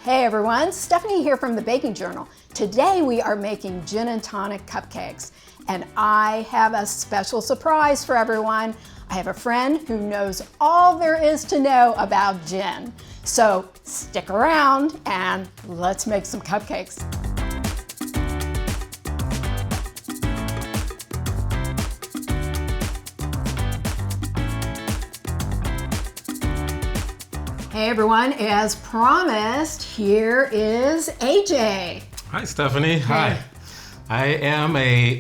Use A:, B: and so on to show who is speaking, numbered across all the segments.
A: Hey everyone, Stephanie here from the Baking Journal. Today we are making gin and tonic cupcakes, and I have a special surprise for everyone. I have a friend who knows all there is to know about gin. So stick around and let's make some cupcakes. Hey everyone, as promised, here is AJ.
B: Hi Stephanie, hi. I am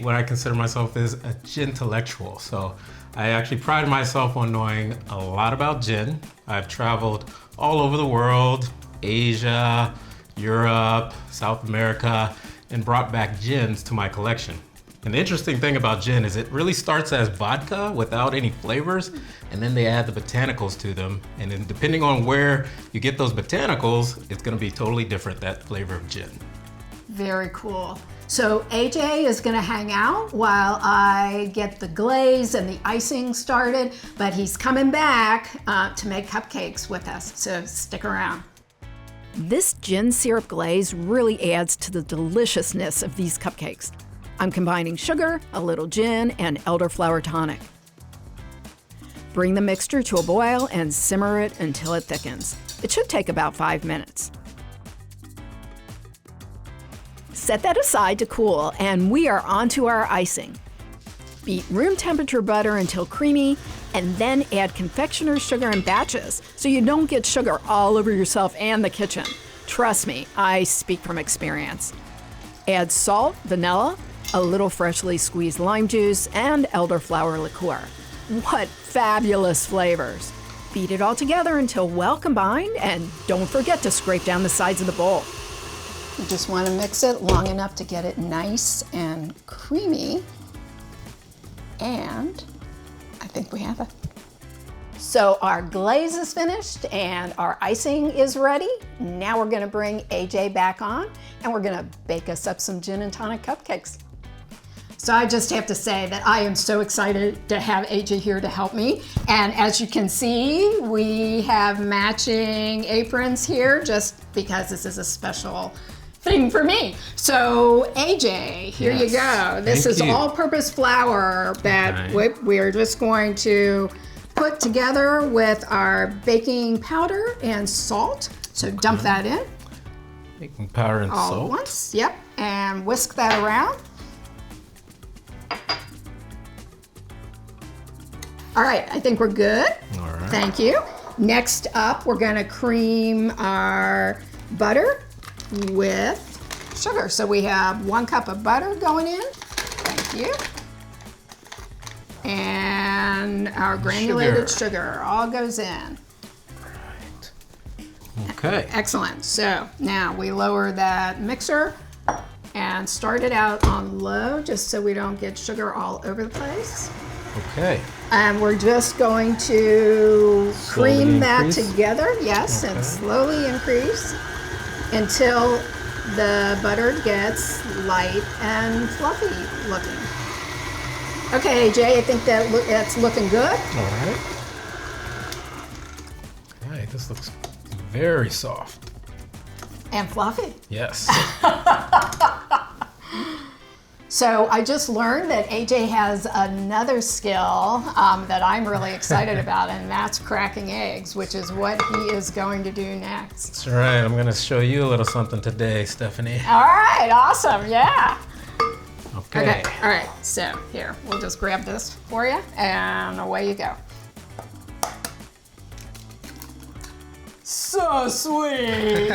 B: what I consider myself is a gin-intellectual. So I actually pride myself on knowing a lot about gin. I've traveled all over the world, Asia, Europe, South America, and brought back gins to my collection. And the interesting thing about gin is it really starts as vodka without any flavors, and then they add the botanicals to them. And then depending on where you get those botanicals, it's gonna be totally different, that flavor of gin.
A: Very cool. So AJ is gonna hang out while I get the glaze and the icing started, but he's coming back to make cupcakes with us, so stick around. This gin syrup glaze really adds to the deliciousness of these cupcakes. I'm combining sugar, a little gin, and elderflower tonic. Bring the mixture to a boil and simmer it until it thickens. It should take about 5 minutes. Set that aside to cool, and we are onto our icing. Beat room temperature butter until creamy, and then add confectioner's sugar in batches so you don't get sugar all over yourself and the kitchen. Trust me, I speak from experience. Add salt, vanilla, a little freshly squeezed lime juice, and elderflower liqueur. What fabulous flavors! Beat it all together until well combined, and don't forget to scrape down the sides of the bowl. You just want to mix it long enough to get it nice and creamy, and I think we have it. So our glaze is finished and our icing is ready. Now we're going to bring AJ back on, and we're going to bake us up some gin and tonic cupcakes. So I just have to say that I am so excited to have AJ here to help me. And as you can see, we have matching aprons here just because this is a special thing for me. So AJ, here you go. This is all-purpose flour that we're just going to put together with our baking powder and salt. So dump that in.
B: Baking powder and salt.
A: All at once, yep. And whisk that around. All right, I think we're good.
B: All right.
A: Thank you. Next up, we're gonna cream our butter with sugar. So we have 1 cup of butter going in. Thank you. And our granulated sugar all goes in.
B: All right. Okay.
A: Excellent. So now we lower that mixer and start it out on low just so we don't get sugar all over the place.
B: Okay.
A: And we're just going to cream that together, yes, and slowly increase until the butter gets light and fluffy looking. Okay, AJ, I think that's looking good.
B: All right. Okay, this looks very soft.
A: And fluffy.
B: Yes.
A: So I just learned that AJ has another skill that I'm really excited about, and that's cracking eggs, which is what he is going to do next.
B: That's right. I'm going to show you a little something today, Stephanie.
A: All right, awesome, yeah.
B: Okay.
A: All right, so here, we'll just grab this for you, and away you go. So sweet.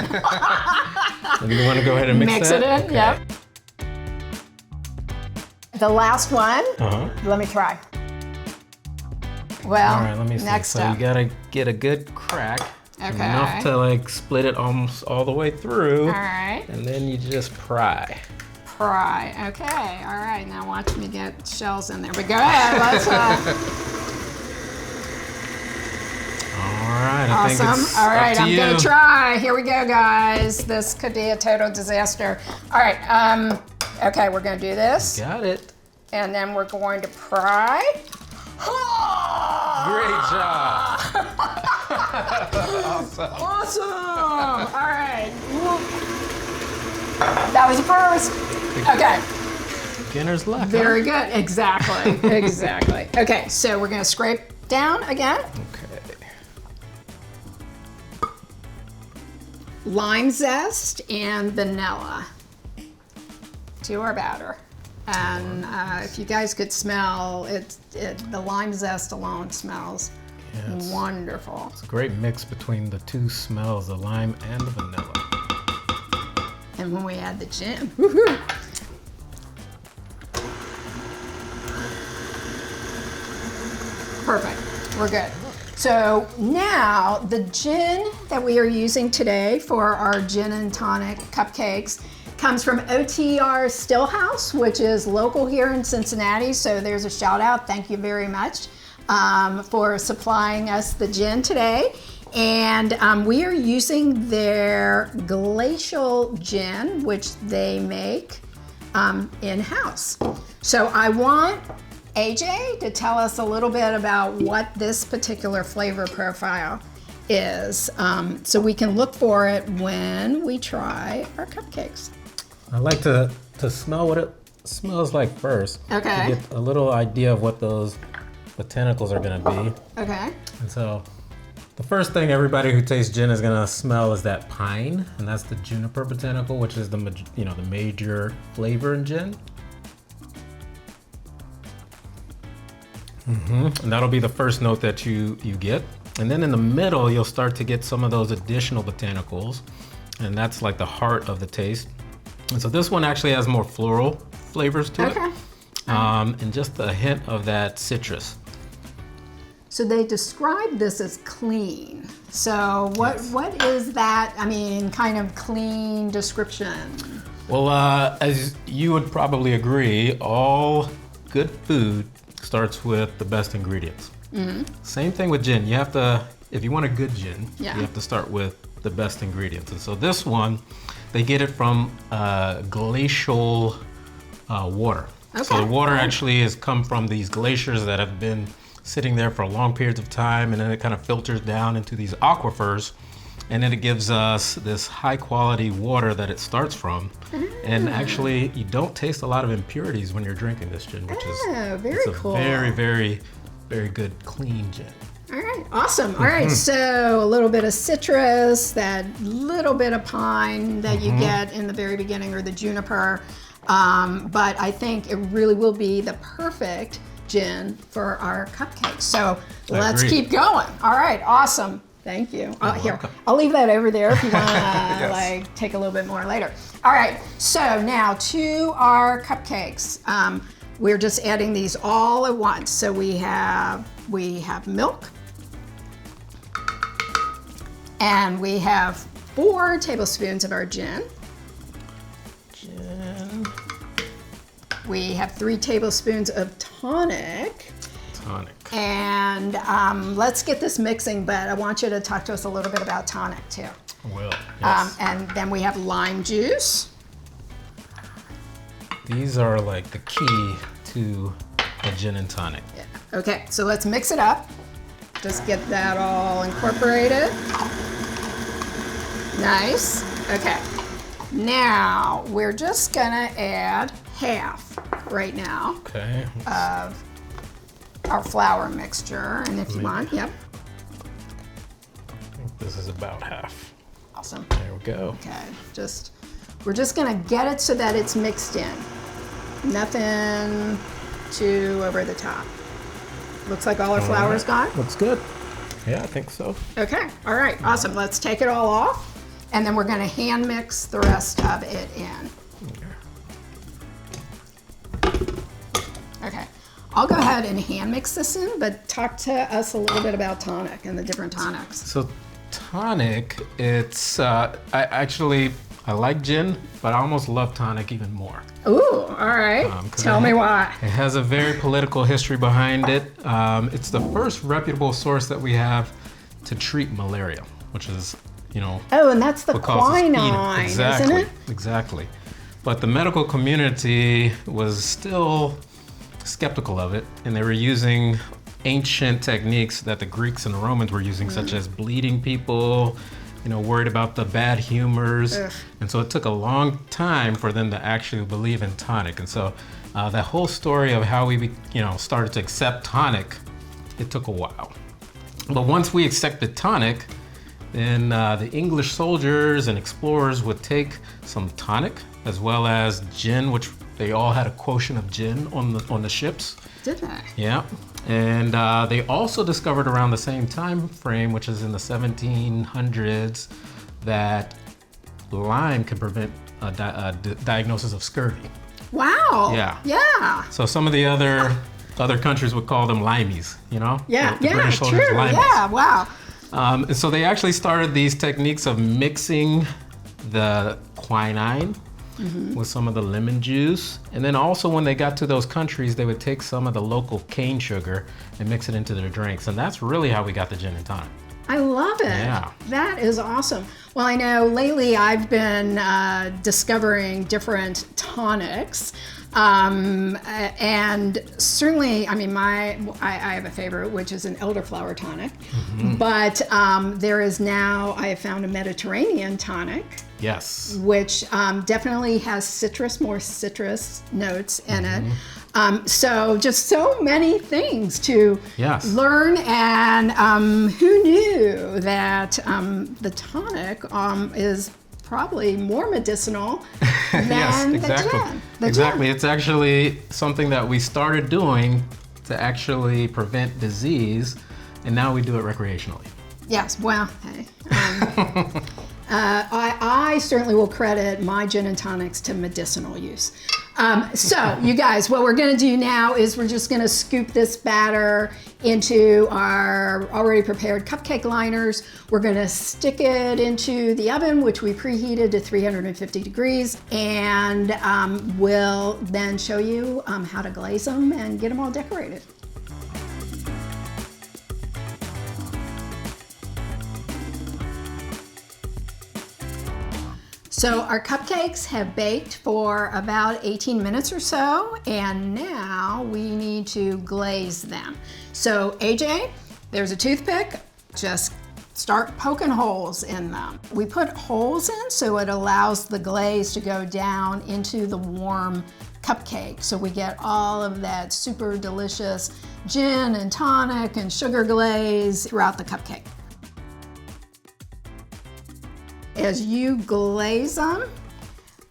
B: So you want to go ahead and mix
A: it in,
B: okay.
A: Yep. The last one, let me try. Well,
B: all right, let me see.
A: Next
B: so
A: up.
B: You gotta get a good crack.
A: Okay.
B: Enough to like split it almost all the way through.
A: All right.
B: And then you just pry.
A: Pry, okay. All right, now watch me get shells in there. But go ahead, let's
B: All right, I think it's
A: all right,
B: up to
A: I'm gonna try. Here we go, guys. This could be a total disaster. All right, okay, we're gonna do this.
B: Got it.
A: And then we're going to pry.
B: Great job. Awesome.
A: Awesome. All right. That was a first. Okay.
B: Beginner's luck.
A: Very good. Exactly. Exactly. Okay, so we're going to scrape down again.
B: Okay.
A: Lime zest and vanilla to our batter. And if you guys could smell it, the lime zest alone smells wonderful.
B: It's a great mix between the two smells, the lime and the vanilla.
A: And when we add the gin, woohoo. Perfect, we're good. So now the gin that we are using today for our gin and tonic cupcakes comes from OTR Stillhouse, which is local here in Cincinnati. So there's a shout out, thank you very much for supplying us the gin today. And we are using their glacial gin, which they make in-house. So I want AJ to tell us a little bit about what this particular flavor profile is, so we can look for it when we try our cupcakes.
B: I like to smell what it smells like first.
A: Okay.
B: To get a little idea of what those botanicals are gonna be.
A: Okay.
B: And so the first thing everybody who tastes gin is gonna smell is that pine, and that's the juniper botanical, which is the major flavor in gin. And that'll be the first note that you get. And then in the middle, you'll start to get some of those additional botanicals, and that's like the heart of the taste. And so this one actually has more floral flavors to it. And just a hint of that citrus.
A: So they describe this as clean. So what is that, I mean, kind of clean description?
B: Well, as you would probably agree, all good food starts with the best ingredients. Same thing with gin. You have to, if you want a good gin, you have to start with the best ingredients. And so this one, they get it from glacial water. Okay. So the water actually has come from these glaciers that have been sitting there for long periods of time, and then it kind of filters down into these aquifers, and then it gives us this high quality water that it starts from. And actually, you don't taste a lot of impurities when you're drinking this gin, which is
A: very cool.
B: Very, very, very good clean gin.
A: All right, awesome. All right, so a little bit of citrus, that little bit of pine that you get in the very beginning, or the juniper. But I think it really will be the perfect gin for our cupcakes. So let's keep going. All right, awesome. Thank you. Here, I'll leave that over there if you want to like take a little bit more later. All right, so now to our cupcakes. We're just adding these all at once. So we have milk, and we have 4 tablespoons of our gin. We have 3 tablespoons of tonic. And let's get this mixing, but I want you to talk to us a little bit about tonic too.
B: Well, yes.
A: And then we have lime juice.
B: These are like the key to a gin and tonic.
A: Yeah. Okay, so let's mix it up. Just get that all incorporated. Nice. Okay. Now we're just gonna add half right now of our flour mixture, and if you want, I
B: think this is about half.
A: Awesome.
B: There we go.
A: Okay, we're just gonna get it so that it's mixed in. Nothing too over the top. Looks like all our flour is gone.
B: Looks good. Yeah, I think so.
A: Okay, all right, awesome. Let's take it all off, and then we're gonna hand mix the rest of it in. Okay. I'll go ahead and hand mix this in, but talk to us a little bit about tonic and the different tonics.
B: So tonic, it's, I like gin, but I almost love tonic even more.
A: Ooh, all right. Tell me why.
B: It has a very political history behind it. It's the first reputable source that we have to treat malaria, which is,
A: Oh, and that's the quinine,
B: exactly,
A: isn't it?
B: Exactly. But the medical community was still skeptical of it, and they were using ancient techniques that the Greeks and the Romans were using, such as bleeding people, worried about the bad humors.
A: Ugh.
B: And so it took a long time for them to actually believe in tonic. And so that whole story of how we, started to accept tonic, it took a while. But once we accepted tonic, then the English soldiers and explorers would take some tonic as well as gin, which they all had a quotient of gin on the ships.
A: Did they?
B: Yeah. And they also discovered around the same time frame, which is in the 1700s, that lime could prevent a diagnosis of scurvy.
A: Wow.
B: Yeah.
A: Yeah.
B: So some of the other countries would call them limeys,
A: Yeah.
B: The British soldiers,
A: True.
B: limeys.
A: Yeah. Wow.
B: And so they actually started these techniques of mixing the quinine with some of the lemon juice. And then also when they got to those countries, they would take some of the local cane sugar and mix it into their drinks. And that's really how we got the gin and tonic.
A: I love it.
B: Yeah.
A: That is awesome. Well, I know lately I've been discovering different tonics. And certainly, I mean, I have a favorite, which is an elderflower tonic. But there is now, I have found a Mediterranean tonic.
B: Yes.
A: Which definitely has more citrus notes in it. So just so many things to learn, and who knew that the tonic is probably more medicinal than the gin.
B: It's actually something that we started doing to actually prevent disease, and now we do it recreationally.
A: Yes, well, hey. I certainly will credit my gin and tonics to medicinal use. So you guys, what we're gonna do now is we're just gonna scoop this batter into our already prepared cupcake liners. We're gonna stick it into the oven, which we preheated to 350 degrees, and we'll then show you how to glaze them and get them all decorated. So our cupcakes have baked for about 18 minutes or so, and now we need to glaze them. So AJ, there's a toothpick, just start poking holes in them. We put holes in so it allows the glaze to go down into the warm cupcake. So we get all of that super delicious gin and tonic and sugar glaze throughout the cupcake. As you glaze them,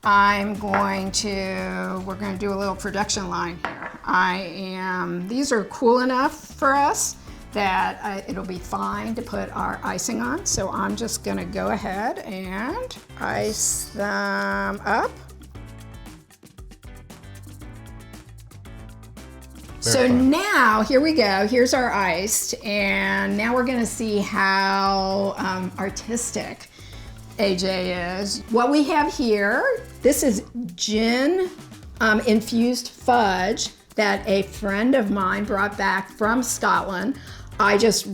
A: we're going to do a little production line here. These are cool enough for us that it'll be fine to put our icing on. So I'm just gonna go ahead and ice them up. So now, here we go, here's our iced, and now we're gonna see how artistic AJ is. What we have here, this is gin infused fudge that a friend of mine brought back from Scotland. I just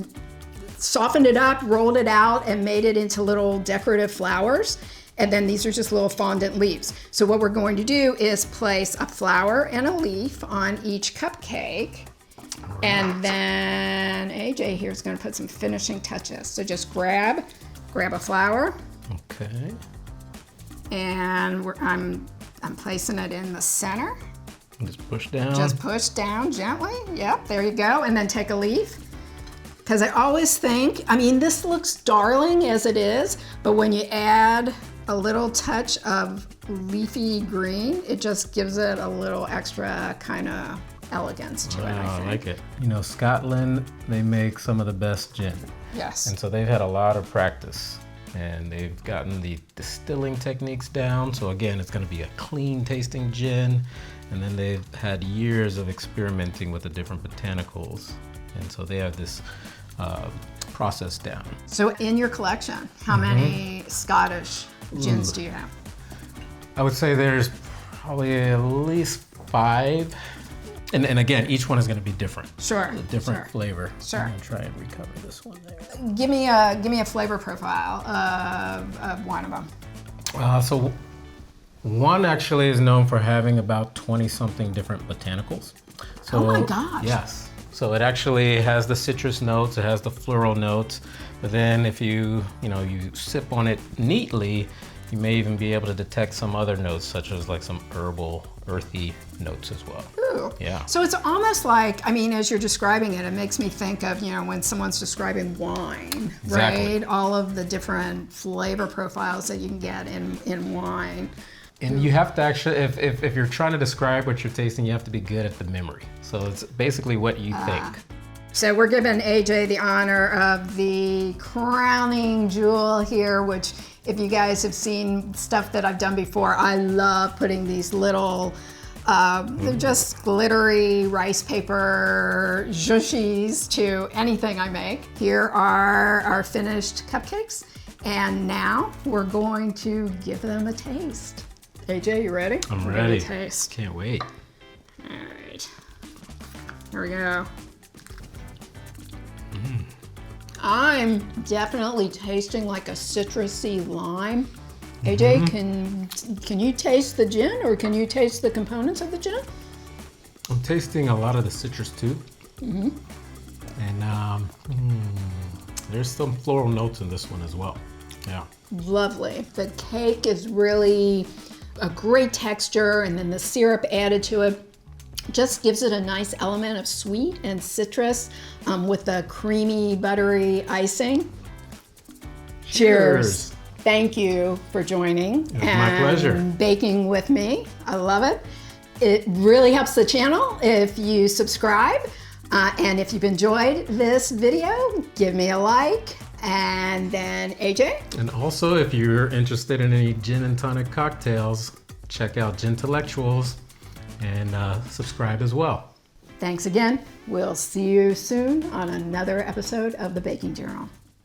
A: softened it up, rolled it out, and made it into little decorative flowers. And then these are just little fondant leaves. So what we're going to do is place a flower and a leaf on each cupcake. And then AJ here is going to put some finishing touches. So just grab a flower.
B: Okay.
A: And I'm placing it in the center.
B: Just push down.
A: Just push down gently. Yep, there you go. And then take a leaf. Because I always think, I mean, this looks darling as it is, but when you add a little touch of leafy green, it just gives it a little extra kind of elegance to it, I think.
B: I like it. You know, Scotland, they make some of the best gin.
A: Yes.
B: And so they've had a lot of practice, and they've gotten the distilling techniques down. So again, it's going to be a clean tasting gin. And then they've had years of experimenting with the different botanicals. And so they have this process down.
A: So in your collection, how many Scottish gins do you have?
B: I would say there's probably at least 5. And again, each one is going to be different.
A: Sure.
B: A different flavor.
A: Sure.
B: I'm going to try and recover this one there.
A: Give me a flavor profile of one of them.
B: So one actually is known for having about 20 something different botanicals. So,
A: oh my gosh.
B: Yes. So it actually has the citrus notes, it has the floral notes, but then if you sip on it neatly, you may even be able to detect some other notes, such as like some herbal, earthy notes as well.
A: Ooh.
B: Yeah.
A: So it's almost like, I mean, as you're describing it, it makes me think of, when someone's describing wine,
B: Exactly.
A: right? All of the different flavor profiles that you can get in wine.
B: And you have to actually, if you're trying to describe what you're tasting, you have to be good at the memory. So it's basically what you think.
A: So we're giving AJ the honor of the crowning jewel here, which if you guys have seen stuff that I've done before, I love putting these little, they're just glittery rice paper zhushies to anything I make. Here are our finished cupcakes. And now we're going to give them a taste. AJ, you ready?
B: I'm
A: We're
B: ready.
A: gonna taste.
B: Can't wait.
A: All right. Here we go. I'm definitely tasting like a citrusy lime. AJ, can you taste the gin, or can you taste the components of the gin?
B: I'm tasting a lot of the citrus too. And there's some floral notes in this one as well. Yeah.
A: Lovely. The cake is really a great texture, and then the syrup added to it just gives it a nice element of sweet and citrus with the creamy, buttery icing. Cheers. Thank you for joining.
B: It was my pleasure.
A: Baking with me. I love it. It really helps the channel if you subscribe. And if you've enjoyed this video, give me a like. And then AJ?
B: And also, if you're interested in any gin and tonic cocktails, check out Gintellectuals and subscribe as well.
A: Thanks again. We'll see you soon on another episode of the Baking Journal.